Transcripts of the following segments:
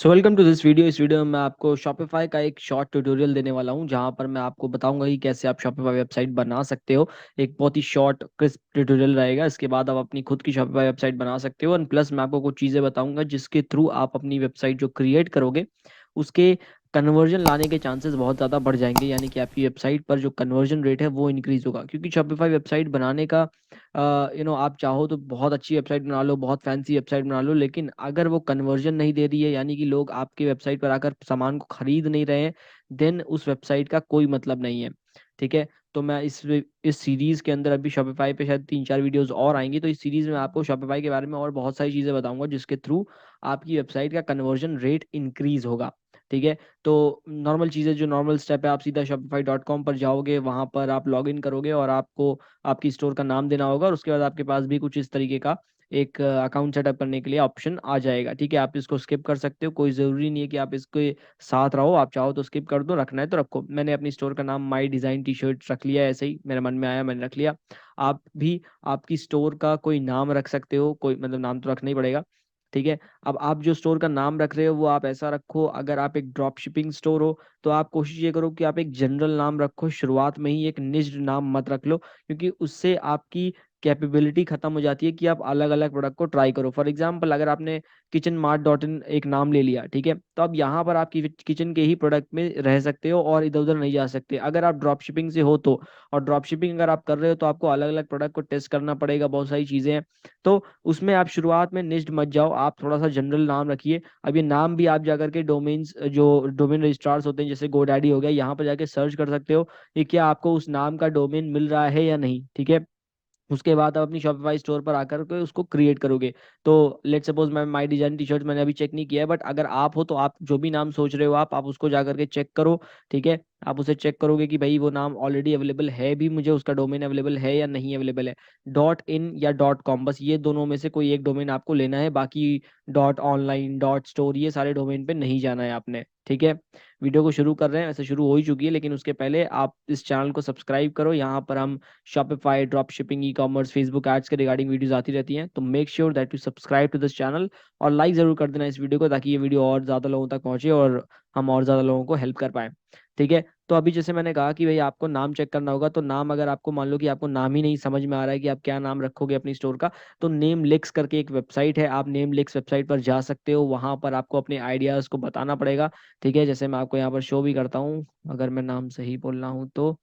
So welcome to this video. इस video में मैं आपको शॉपिफाई का एक शॉर्ट ट्यूटोरियल देने वाला हूं, जहां पर मैं आपको बताऊंगा कि कैसे आप शॉपिफाई वेबसाइट बना सकते हो। एक बहुत ही शॉर्ट क्रिस्प ट्यूटोरियल रहेगा। इसके बाद आप अपनी खुद की शॉपिफाई वेबसाइट बना सकते हो। एंड प्लस मैं आपको कुछ चीज़ें बताऊंगा जिसके थ्रू आप अपनी वेबसाइट जो क्रिएट करोगे उसके कन्वर्जन लाने के चांसेस बहुत ज़्यादा बढ़ जाएंगे, यानी कि आपकी वेबसाइट पर जो कन्वर्जन रेट है वो इंक्रीज होगा। क्योंकि शॉपिफाई वेबसाइट बनाने का आप चाहो तो बहुत अच्छी वेबसाइट बना लो, बहुत फैंसी वेबसाइट बना लो, लेकिन अगर वो कन्वर्जन नहीं दे रही है, यानी कि लोग आपकी वेबसाइट पर आकर सामान को खरीद नहीं रहे हैं, देन उस वेबसाइट का कोई मतलब नहीं है। ठीक है। तो मैं इस सीरीज के अंदर अभी शॉपिफाई पे शायद 3-4 वीडियोस और आएंगी, तो इस सीरीज में आपको शॉपिफाई के बारे में और बहुत सारी चीजें बताऊंगा जिसके थ्रू आपकी वेबसाइट का कन्वर्जन रेट इंक्रीज होगा। ठीक है। तो नॉर्मल चीज़ें, जो नॉर्मल स्टेप है, आप सीधा shopify.com पर जाओगे, वहां पर आप लॉग इन करोगे और आपको आपकी स्टोर का नाम देना होगा, और उसके बाद आपके पास भी कुछ इस तरीके का एक अकाउंट सेटअप करने के लिए ऑप्शन आ जाएगा। ठीक है। आप इसको स्किप कर सकते हो, कोई ज़रूरी नहीं है कि आप इसके साथ रहो। आप चाहो तो स्किप कर दो, रखना है तो रखो। मैंने अपनी स्टोर का नाम माई डिज़ाइन टी शर्ट रख लिया है, ऐसे ही मेरे मन में आया मैंने रख लिया। आप भी आपकी स्टोर का कोई नाम रख सकते हो, कोई मतलब नाम तो रखना ही पड़ेगा। ठीक है। अब आप जो स्टोर का नाम रख रहे हो वो आप ऐसा रखो, अगर आप एक ड्रॉप शिपिंग स्टोर हो तो आप कोशिश ये करो कि आप एक जनरल नाम रखो, शुरुआत में ही एक निश्ड नाम मत रख लो, क्योंकि उससे आपकी कैपेबिलिटी खत्म हो जाती है कि आप अलग अलग प्रोडक्ट को ट्राई करो। फॉर एग्जांपल, अगर आपने किचन मार्ट डॉट इन एक नाम ले लिया, ठीक है, तो अब यहाँ पर आप किचन के ही प्रोडक्ट में रह सकते हो और इधर उधर नहीं जा सकते। अगर आप ड्रॉप शिपिंग से हो तो, और ड्रॉप शिपिंग अगर आप कर रहे हो तो आपको अलग अलग प्रोडक्ट को टेस्ट करना पड़ेगा, बहुत सारी चीज़ें हैं। तो उसमें आप शुरुआत में निश्ड मत जाओ, आप थोड़ा सा जनरल नाम रखिए। अब ये नाम भी आप जाकर के डोमेन्स, जो डोमेन रजिस्ट्रार्स होते हैं जैसे गोडैडी हो गया, यहाँ पर जाके सर्च कर सकते हो कि क्या आपको उस नाम का डोमेन मिल रहा है या नहीं। ठीक है। उसके बाद आप अपनी शॉपिफाई स्टोर पर आकर के उसको क्रिएट करोगे। तो लेट्स सपोज मैं माई डिजाइन टी शर्ट मैंने अभी चेक नहीं किया है, बट अगर आप हो तो आप जो भी नाम सोच रहे हो आप उसको जाकर के चेक करो। ठीक है। आप उसे चेक करोगे कि भाई वो नाम ऑलरेडी अवेलेबल है भी, मुझे उसका डोमेन अवेलेबल है या नहीं अवेलेबल है। डॉट इन या डॉट कॉम, बस ये दोनों में से कोई एक डोमेन आपको लेना है, बाकी डॉट ऑनलाइन, डॉट स्टोर, ये सारे डोमेन पे नहीं जाना है आपने। ठीक है। वीडियो को शुरू कर रहे हैं, ऐसे शुरू हो ही चुकी है, लेकिन उसके पहले आप इस चैनल को सब्सक्राइब करो। यहाँ पर हम Shopify, drop shipping, e commerce, Facebook ads के रिगार्डिंग वीडियोस आती रहती हैं, तो make sure that you subscribe to this channel और लाइक जरूर कर देना इस वीडियो को, ताकि ये वीडियो और ज़्यादा लोगों तक पहुंचे और हम और ज़्यादा लोगों को हेल्प कर पाएँ। ठीक है। तो अभी जैसे मैंने कहा कि भाई आपको नाम चेक करना होगा, तो नाम अगर आपको मान लो कि आपको नाम ही नहीं समझ में आ रहा है कि आप क्या नाम रखोगे अपनी स्टोर का, तो नेम लिक्स करके एक वेबसाइट है, आप नेम लिक्स वेबसाइट पर जा सकते हो। वहां पर आपको अपने आइडियाज़ को बताना पड़ेगा। ठीक है। जैसे मैं आपको यहाँ पर शो भी करता हूँ, अगर मैं नाम सही बोल रहा हूँ तो।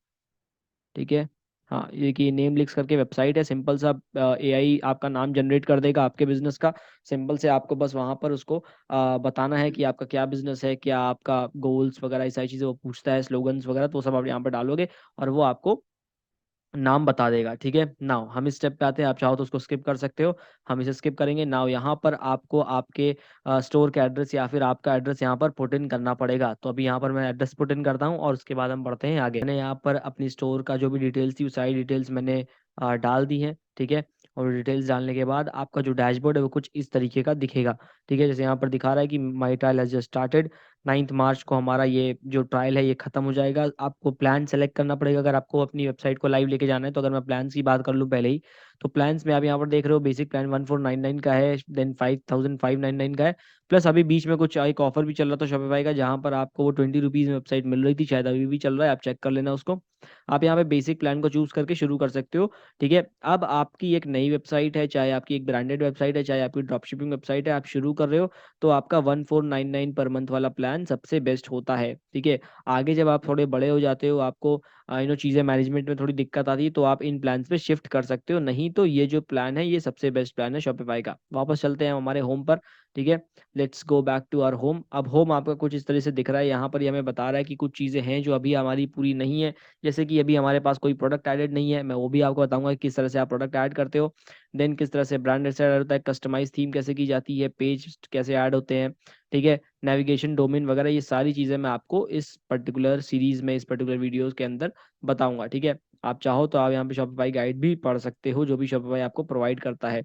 ठीक है। हाँ, ये कि नेम लिक्स करके वेबसाइट है, सिंपल सा एआई आपका नाम जनरेट कर देगा आपके बिजनेस का। सिंपल से आपको बस वहां पर उसको बताना है कि आपका क्या बिजनेस है, क्या आपका गोल्स वगैरह, ये सारी चीज़ें वो पूछता है, स्लोगन्स वगैरह, तो वो सब आप यहाँ पर डालोगे और वो आपको नाम बता देगा। ठीक है। नाउ हम इस स्टेप पे आते हैं, आप चाहो तो उसको स्किप कर सकते हो, हम इसे स्किप करेंगे। नाउ यहाँ पर आपको आपके स्टोर का एड्रेस या फिर आपका एड्रेस यहाँ पर पुट इन करना पड़ेगा। तो अभी यहाँ पर मैं एड्रेस पुट इन करता हूँ और उसके बाद हम बढ़ते हैं आगे। मैंने यहाँ पर अपनी स्टोर का जो भी डिटेल्स थी वो सारी डिटेल्स मैंने डाल दी है। ठीक है। और डिटेल्स डालने के बाद आपका जो डैशबोर्ड है वो कुछ इस तरीके का दिखेगा। ठीक है। जैसे यहाँ पर दिखा रहा है कि माई ट्रायल हैज जस्ट स्टार्टेड, 9 मार्च को हमारा ये जो ट्रायल है ये खत्म हो जाएगा। आपको प्लान सेलेक्ट करना पड़ेगा अगर आपको अपनी वेबसाइट को लाइव लेके जाना है। तो अगर मैं प्लान्स की बात कर लूँ पहले ही, तो प्लान्स में आप यहाँ पर देख रहे हो, बेसिक प्लान 1499 का है, देन 5599 का है, प्लस अभी बीच में कुछ एक ऑफर भी चल रहा था शॉपिफाई का, जहाँ पर आपको वो 20 रुपीज़ में वेबसाइट मिल रही थी, शायद अभी भी चल रहा है, आप चेक कर लेना उसको। आप यहाँ पे बेसिक प्लान को चूज करके शुरू कर सकते हो। ठीक है। अब आपकी एक नई वेबसाइट है, चाहे आपकी एक ब्रांडेड वेबसाइट है, चाहे आपकी ड्रॉप शिपिंग वेबसाइट है, आप शुरू कर रहे हो, तो आपका 1499 पर मंथ वाला प्लान सबसे बेस्ट होता है। ठीक है। आगे जब आप थोड़े बड़े हो जाते हो, आपको चीज़ें मैनेजमेंट में थोड़ी दिक्कत आती है, तो आप इन प्लान्स पे शिफ्ट कर सकते हो, नहीं तो ये जो प्लान है ये सबसे बेस्ट प्लान है शॉपिफाई का। वापस चलते हैं हमारे होम पर। ठीक है। Let's go back to our home. अब होम आपका कुछ इस तरह से दिख रहा है। यहाँ पर ये हमें बता रहा है कि कुछ चीज़ें हैं जो अभी हमारी पूरी नहीं है, जैसे कि अभी हमारे पास कोई प्रोडक्ट एडेड नहीं है, मैं वो भी आपको बताऊंगा कि किस तरह से आप प्रोडक्ट ऐड करते हो। देन किस तरह से ब्रांड ऐड होता है, कस्टमाइज थीम कैसे की जाती है, पेज कैसे ऐड होते हैं। ठीक है। नेविगेशन, डोमेन वगैरह, ये सारी चीज़ें मैं आपको इस पर्टिकुलर सीरीज में, इस पर्टिकुलर वीडियोस के अंदर बताऊंगा। ठीक है। आप चाहो तो आप यहाँ पे शॉपिफाई गाइड भी पढ़ सकते हो, जो भी शॉपिफाई आपको प्रोवाइड करता है।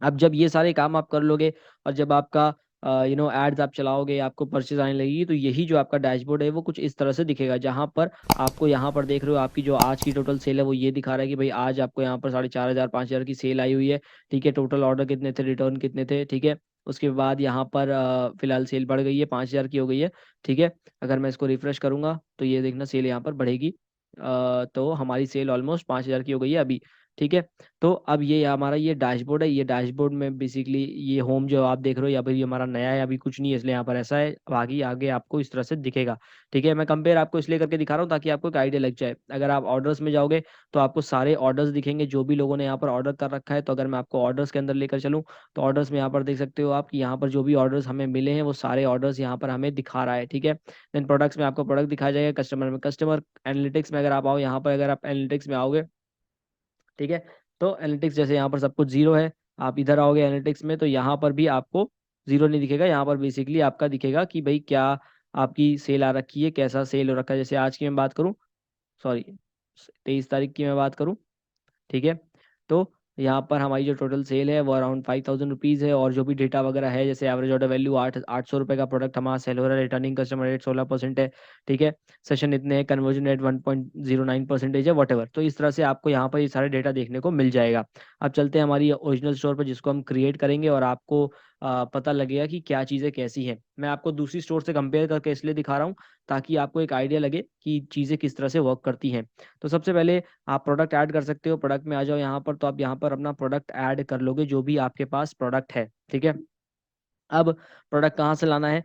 अब जब ये सारे काम आप कर लोगे और जब आपका एड्स आप चलाओगे, आपको परचेज आने लगेगी, तो यही जो आपका डैशबोर्ड है वो कुछ इस तरह से दिखेगा, जहां पर आपको यहाँ पर देख रहे हो आपकी जो आज की टोटल सेल है वो ये दिखा रहा है कि भाई आज आपको यहाँ पर 4500 5,000 की सेल आई हुई है। ठीक है। टोटल ऑर्डर कितने थे, रिटर्न कितने थे। ठीक है। उसके बाद यहाँ पर फिलहाल सेल बढ़ गई है, 5,000 की हो गई है। ठीक है, अगर मैं इसको रिफ्रेश करूंगा तो ये देखना सेल यहाँ पर बढ़ेगी। तो हमारी सेल ऑलमोस्ट 5,000 की हो गई है अभी। ठीक है, तो अब ये हमारा ये डैशबोर्ड है। ये डैशबोर्ड में बेसिकली ये होम जो आप देख रहे हो, या फिर ये हमारा नया है, अभी कुछ नहीं है इसलिए यहाँ पर ऐसा है। बाकी आगे आपको इस तरह से दिखेगा। ठीक है, मैं कंपेयर आपको इसलिए करके दिखा रहा हूँ ताकि आपको एक आइडिया लग जाए। अगर आप ऑर्डर्स में जाओगे तो आपको सारे ऑर्डर्स दिखेंगे जो भी लोगों ने यहाँ पर ऑर्डर कर रखा है। तो अगर मैं आपको ऑर्डर्स के अंदर लेकर चलूँ तो ऑर्डर्स में यहाँ पर देख सकते हो आप कि यहाँ पर जो भी ऑर्डर्स हमें मिले हैं वो सारे ऑर्डर्स यहाँ पर हमें दिखा रहा है। ठीक है, देन प्रोडक्ट्स में आपको प्रोडक्ट दिखाया जाएगा, कस्टमर में कस्टमर। एनालिटिक्स में अगर आप आओ, यहाँ पर अगर आप एनालिटिक्स में आओगे, ठीक है, तो एनालिटिक्स जैसे यहाँ पर सब कुछ जीरो है, आप इधर आओगे एनालिटिक्स में तो यहाँ पर भी आपको जीरो नहीं दिखेगा। यहाँ पर बेसिकली आपका दिखेगा कि भाई क्या आपकी सेल आ रखी है, कैसा सेल हो रखा है। जैसे आज की मैं बात करूँ, सॉरी 23 तारीख की मैं बात करूँ, ठीक है, तो यहाँ पर हमारी जो टोटल सेल है वो अराउंड 5,000 रुपीज़ है। और जो भी डेटा वगैरह है, जैसे एवरेज ऑर्डर वैल्यू 800 रुपये का प्रोडक्ट हमारा सेल हो रहा है, रिटर्निंग कस्टमर रेट 16% है। ठीक है, सेशन इतने हैं, कन्वर्जन रेट 1.09% है, वट तो इस तरह से आपको यहाँ पर ये सारे डेटा देखने को मिल जाएगा। अब चलते हैं हमारी ओरिजिनल स्टोर पर जिसको हम क्रिएट करेंगे और आपको पता लगेगा कि क्या चीज़ें कैसी हैं। मैं आपको दूसरी स्टोर से कंपेयर करके इसलिए दिखा रहा हूँ ताकि आपको एक आइडिया लगे कि चीज़ें किस तरह से वर्क करती हैं। तो सबसे पहले आप प्रोडक्ट ऐड कर सकते हो। प्रोडक्ट में आ जाओ यहाँ पर, तो आप यहाँ पर अपना प्रोडक्ट ऐड कर लोगे जो भी आपके पास प्रोडक्ट है। ठीक है, अब प्रोडक्ट कहाँ से लाना है,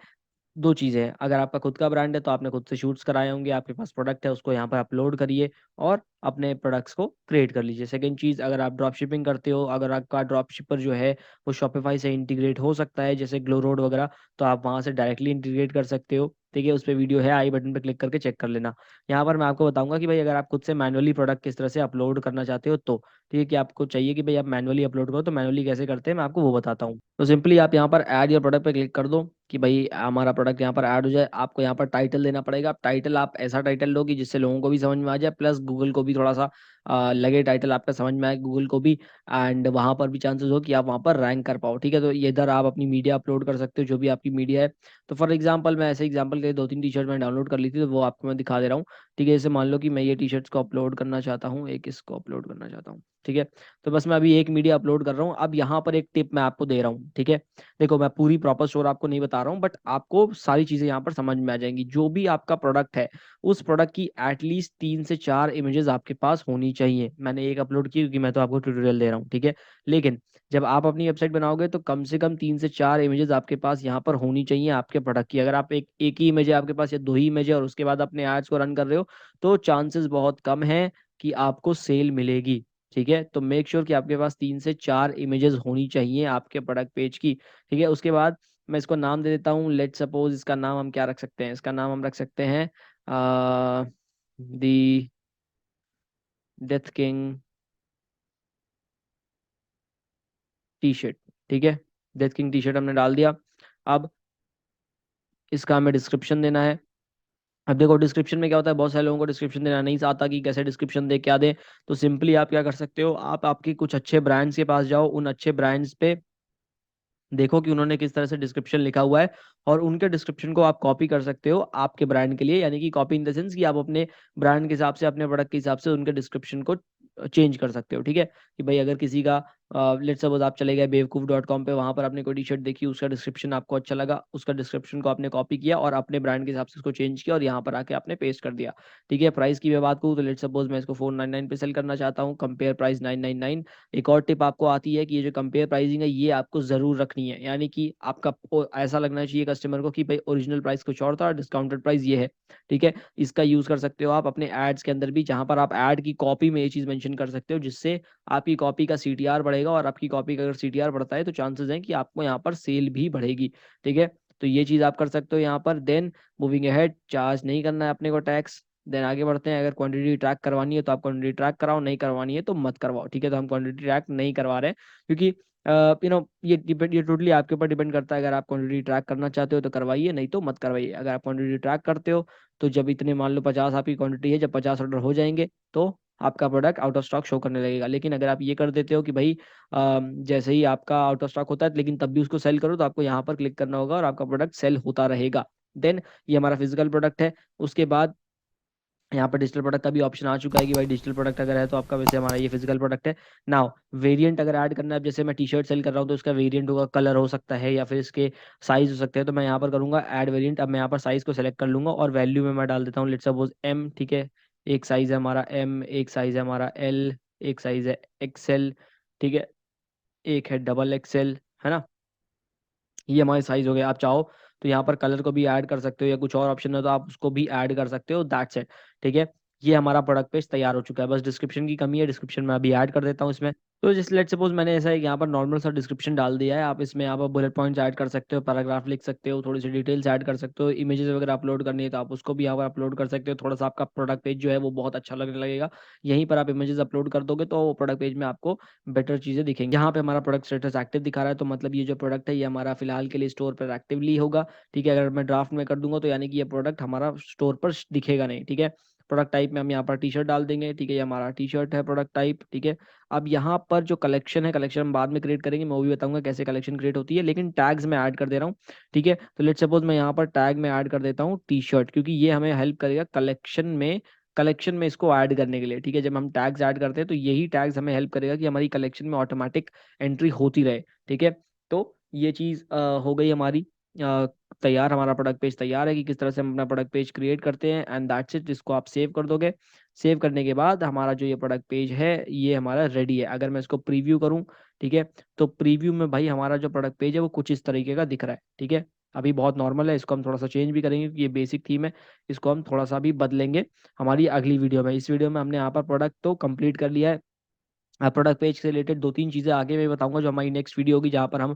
दो चीज़ें हैं। अगर आपका खुद का ब्रांड है तो आपने खुद से शूट्स कराए होंगे, आपके पास प्रोडक्ट है, उसको यहाँ पर अपलोड करिए और अपने प्रोडक्ट्स को क्रिएट कर लीजिए। सेकंड चीज़, अगर आप ड्रॉप शिपिंग करते हो, अगर आपका ड्रॉप शिपर जो है वो शॉपिफाई से इंटीग्रेट हो सकता है जैसे ग्लो रोड वगैरह, तो आप वहाँ से डायरेक्टली इंटीग्रेट कर सकते हो। ठीक है, उस पर वीडियो है, आई बटन पर क्लिक करके चेक कर लेना। यहाँ पर मैं आपको बताऊंगा कि भाई अगर आप खुद से मैनुअली प्रोडक्ट किस तरह से अपलोड करना चाहते हो तो ठीक है, कि आपको चाहिए कि भाई आप मैनुअली अपलोड करो, तो मैनुअली कैसे करते हैं मैं आपको वो बताता हूँ। तो सिंपली आप यहाँ पर ऐड योर प्रोडक्ट पे क्लिक कर दो कि भाई हमारा प्रोडक्ट यहाँ पर ऐड हो जाए। आपको यहाँ पर टाइटल देना पड़ेगा। आप टाइटल आप ऐसा टाइटल लो कि जिससे लोगों को भी समझ में आ जाए, प्लस गूगल को भी थोड़ा सा लगे टाइटल आपका समझ में आए गूगल को भी, एंड वहाँ पर भी चांसेस हो कि आप वहाँ पर रैंक कर पाओ। ठीक है, तो ये इधर आप अपनी मीडिया अपलोड कर सकते हो, जो भी आपकी मीडिया है। तो फॉर एग्जाम्पल मैं ऐसे एग्जाम्पल के लिए 2-3 टी शर्ट मैंने डाउनलोड कर ली थी, तो वो आपको मैं दिखा दे रहा हूँ। ठीक है, जैसे मान लो कि मैं ये टी शर्ट्स को अपलोड करना चाहता हूँ, एक इसको अपलोड करना चाहता हूँ। ठीक है, तो बस मैं अभी एक मीडिया अपलोड कर रहा हूँ। अब यहाँ पर एक टिप मैं आपको दे रहा हूँ। ठीक है, देखो मैं पूरी प्रॉपर स्टोर आपको नहीं बता रहा हूँ, बट आपको सारी चीजें यहाँ पर समझ में आ जाएंगी। जो भी आपका प्रोडक्ट है उस प्रोडक्ट की एटलीस्ट 3 से 4 इमेजेस आपके पास होनी चाहिए। मैंने एक अपलोड की क्योंकि मैं तो आपको ट्यूटोरियल दे रहा हूँ। ठीक है, लेकिन जब आप अपनी वेबसाइट बनाओगे तो कम से कम 3 से 4 इमेजेस आपके पास यहाँ पर होनी चाहिए आपके प्रोडक्ट की। अगर आप एक ही इमेज है आपके पास या दो ही इमेज है और उसके बाद अपने एड्स को रन कर रहे हो तो चांसेस बहुत कम है कि आपको सेल मिलेगी। ठीक है, तो मेक श्योर कि आपके पास 3 से 4 इमेजेस होनी चाहिए आपके प्रोडक्ट पेज की। ठीक है, उसके बाद मैं इसको नाम दे देता हूँ। लेट सपोज इसका नाम हम क्या रख सकते हैं, इसका नाम हम रख सकते हैं दी डेथ किंग टी शर्ट। ठीक है, डेथ किंग टी शर्ट हमने डाल दिया। अब इसका हमें डिस्क्रिप्शन देना है। अब देखो डिस्क्रिप्शन में क्या होता है, बहुत सारे लोगों को डिस्क्रिप्शन देना नहीं आता कि कैसे डिस्क्रिप्शन दे क्या दे। तो सिंपली आप क्या कर सकते हो, आप आपके कुछ अच्छे ब्रांड्स के पास जाओ, उन अच्छे ब्रांड्स पे देखो कि उन्होंने किस तरह से डिस्क्रिप्शन लिखा हुआ है और उनके डिस्क्रिप्शन को आप कॉपी कर सकते हो आपके ब्रांड के लिए। यानी कि कॉपी इन द सेंस कि आप अपने ब्रांड के हिसाब से, अपने प्रोडक्ट के हिसाब से उनके डिस्क्रिप्शन को चेंज कर सकते हो। ठीक है, कि भाई अगर किसी का लेट्स सपोज आप चले गए बेवकूफ.com पे, वहां पर आपने कोई टी शर्ट देखी, उसका डिस्क्रिप्शन आपको अच्छा लगा, उसका डिस्क्रिप्शन को आपने कॉपी किया और अपने ब्रांड के हिसाब से उसको चेंज किया और यहाँ पर आके आपने पेस्ट कर दिया। ठीक है, प्राइस की मैं बात करूँ तो लेट्स सपोज मैं इसको 499 पे सेल करना चाहता हूँ, कंपेयर प्राइस 999। एक और टिप आपको आती है कि ये जो कंपेयर प्राइसिंग है ये आपको जरूर रखनी है। यानी कि आपका ऐसा लगना चाहिए कस्टमर को कि भाई ओरिजिनल प्राइस कुछ और था और डिस्काउंटेड प्राइस ये है। ठीक है, इसका यूज कर सकते हो आप अपने एड्स के अंदर भी, जहां पर आप एड की कॉपी में ये चीज मेंशन कर सकते हो, जिससे आपकी कॉपी का सीटीआर बढ़ेगा। और आपकी कॉपी का अगर सीटीआर बढ़ता है तो चांसेस हैं कि आपको यहाँ पर सेल भी बढ़ेगी। ठीक है, तो ये चीज आप कर सकते हो यहाँ पर। देन मूविंग अहेड, चार्ज नहीं करना है अपने को टैक्स। देन आगे बढ़ते हैं। अगर क्वांटिटी ट्रैक करवानी है तो आप क्वांटिटी ट्रैक कराओ, नहीं करवानी है तो मत करवाओ। ठीक है, तो हम क्वांटिटी ट्रैक नहीं करवा रहे हैं क्योंकि ये टोटली आपके ऊपर डिपेंड करता है। अगर आप क्वांटिटी ट्रैक करना चाहते हो तो करवाइए, नहीं तो मत करवाइए। अगर आप क्वांटिटी ट्रैक करते हो तो जब इतने मान लो 50 आपकी क्वांटिटी है, जब 50 ऑर्डर हो जाएंगे तो आपका product out of stock show करने लगेगा। लेकिन अगर आप ये कर देते हो कि भाई जैसे ही आपका आउट ऑफ स्टॉक होता है लेकिन तब भी उसको सेल करो, तो आपको यहाँ पर क्लिक करना होगा और आपका प्रोडक्ट सेल होता रहेगा। देन ये हमारा फिजिकल प्रोडक्ट है। उसके बाद यहाँ पर डिजिटल प्रोडक्ट का भी ऑप्शन आ चुका है कि भाई डिजिटल प्रोडक्ट अगर है तो आपका, वैसे हमारा ये फिजिकल प्रोडक्ट है। नाउ वेरिएंट अगर ऐड करना है, अब जैसे मैं टी शर्ट सेल कर रहा हूँ तो इसका वेरिएंट होगा, कलर हो सकता है या फिर इसके साइज हो सकते हैं। तो मैं यहाँ पर करूँगा ऐड वेरिएंट। अब मैं यहाँ पर साइज को सेलेक्ट कर लूंगा और वैल्यू में मैं डाल देता हूँ, लेट्स सपोज एम, ठीक है। एक साइज है हमारा एम, एक साइज है हमारा एल, एक साइज है एक्सएल, ठीक है, एक है डबल एक्सएल, है ना। ये हमारे साइज हो गए। आप चाहो तो यहाँ पर कलर को भी ऐड कर सकते हो या कुछ और ऑप्शन है तो आप उसको भी ऐड कर सकते हो, दैट्स इट, ठीक है। ये हमारा प्रोडक्ट पेज तैयार हो चुका है। बस डिस्क्रिप्शन की कमी है, डिस्क्रिप्शन में अभी ऐड कर देता हूँ इसमें। तो जैसे लेट सपोज मैंने ऐसा एक यहाँ पर नॉर्मल सा डिस्क्रिप्शन डाल दिया है। आप इसमें यहाँ पर बुलेट पॉइंट्स ऐड कर सकते हो, पैराग्राफ लिख सकते हो, थोड़ी सी डिटेल्स ऐड कर सकते हो, इमेजेस वगैरह अपलोड करनी है तो आप उसको भी यहाँ पर अपलोड कर सकते हो। थोड़ा सा आपका प्रोडक्ट पेज जो है वो बहुत अच्छा लगने लगेगा। यहीं पर आप इमेजेस अपलोड कर दोगे तो प्रोडक्ट पेज में आपको बेटर चीज़ें दिखेंगी। यहाँ पे हमारा प्रोडक्ट स्टेटस एक्टिव दिखा रहा है, तो मतलब ये जो प्रोडक्ट है ये हमारा फिलहाल के लिए स्टोर पर एक्टिवली होगा, ठीक है। अगर मैं ड्राफ्ट में कर दूंगा तो यानी कि ये प्रोडक्ट हमारा स्टोर पर दिखेगा नहीं, ठीक है। प्रोडक्ट टाइप में हम यहाँ पर टी शर्ट डाल देंगे, ठीक है, ये हमारा टी शर्ट है प्रोडक्ट टाइप, ठीक है। अब यहाँ पर जो कलेक्शन है, कलेक्शन हम बाद में क्रिएट करेंगे, मैं वो भी बताऊंगा कैसे कलेक्शन क्रिएट होती है, लेकिन टैग्स में ऐड कर दे रहा हूँ, ठीक है। तो लेट्स सपोज मैं यहाँ पर टैग में ऐड कर देता हूँ टी शर्ट, क्योंकि ये हमें हेल्प करेगा कलेक्शन में इसको ऐड करने के लिए, ठीक है। जब हम टैग्स ऐड करते हैं तो यही टैग्स हमें हेल्प करेगा कि हमारी कलेक्शन में ऑटोमेटिक एंट्री होती रहे, ठीक है। तो ये चीज़ हो गई हमारी तैयार। हमारा प्रोडक्ट पेज तैयार है कि किस तरह से हम अपना प्रोडक्ट पेज क्रिएट करते हैं, एंड दैट्स इट। इसको आप सेव कर दोगे। सेव करने के बाद हमारा जो ये प्रोडक्ट पेज है ये हमारा रेडी है। अगर मैं इसको प्रीव्यू करूं, ठीक है, तो प्रीव्यू में भाई हमारा जो प्रोडक्ट पेज है वो कुछ इस तरीके का दिख रहा है, ठीक है। अभी बहुत नॉर्मल है, इसको हम थोड़ा सा चेंज भी करेंगे क्योंकि ये बेसिक थीम है। इसको हम थोड़ा सा भी बदलेंगे हमारी अगली वीडियो में। इस वीडियो में हमने यहाँ पर प्रोडक्ट तो कंप्लीट कर लिया है। प्रोडक्ट पेज से रिलेटेड दो तीन चीज़ें आगे मैं बताऊंगा जो हमारी नेक्स्ट वीडियो होगी, जहाँ पर हम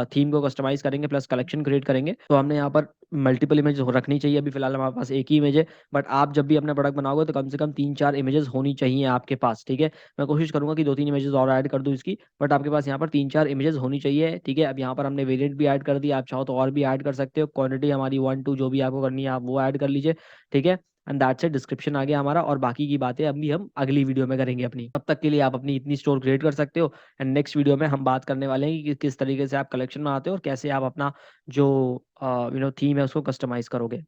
थीम को कस्टमाइज करेंगे प्लस कलेक्शन क्रिएट करेंगे। तो हमने यहाँ पर मल्टीपल इमेज रखनी चाहिए। अभी फिलहाल हमारे पास एक ही इमेज है, बट आप जब भी अपना प्रोडक्ट बनाओगे तो कम से कम 3-4 इमेजेस होनी चाहिए आपके पास, ठीक है। मैं कोशिश करूंगा कि 2-3 इमेजेस और ऐड कर दूं इसकी, बट आपके पास यहाँ पर 3-4 इमेजेस होनी चाहिए, ठीक है। अब यहाँ पर हमने वेरिएंट भी ऐड कर दिया, आप चाहो तो और भी ऐड कर सकते हो। क्वांटिटी हमारी 1-2 जो भी आपको करनी है आप वो ऐड कर लीजिए, ठीक है। एंड दैट्स इट, डिस्क्रिप्शन आ गया हमारा, और बाकी की बातें अभी हम अगली वीडियो में करेंगे अपनी। तब तक के लिए आप अपनी इतनी स्टोर क्रिएट कर सकते हो। एंड नेक्स्ट वीडियो में हम बात करने वाले हैं कि किस तरीके से आप कलेक्शन बनाते हो और कैसे आप अपना जो थीम है उसको कस्टमाइज करोगे।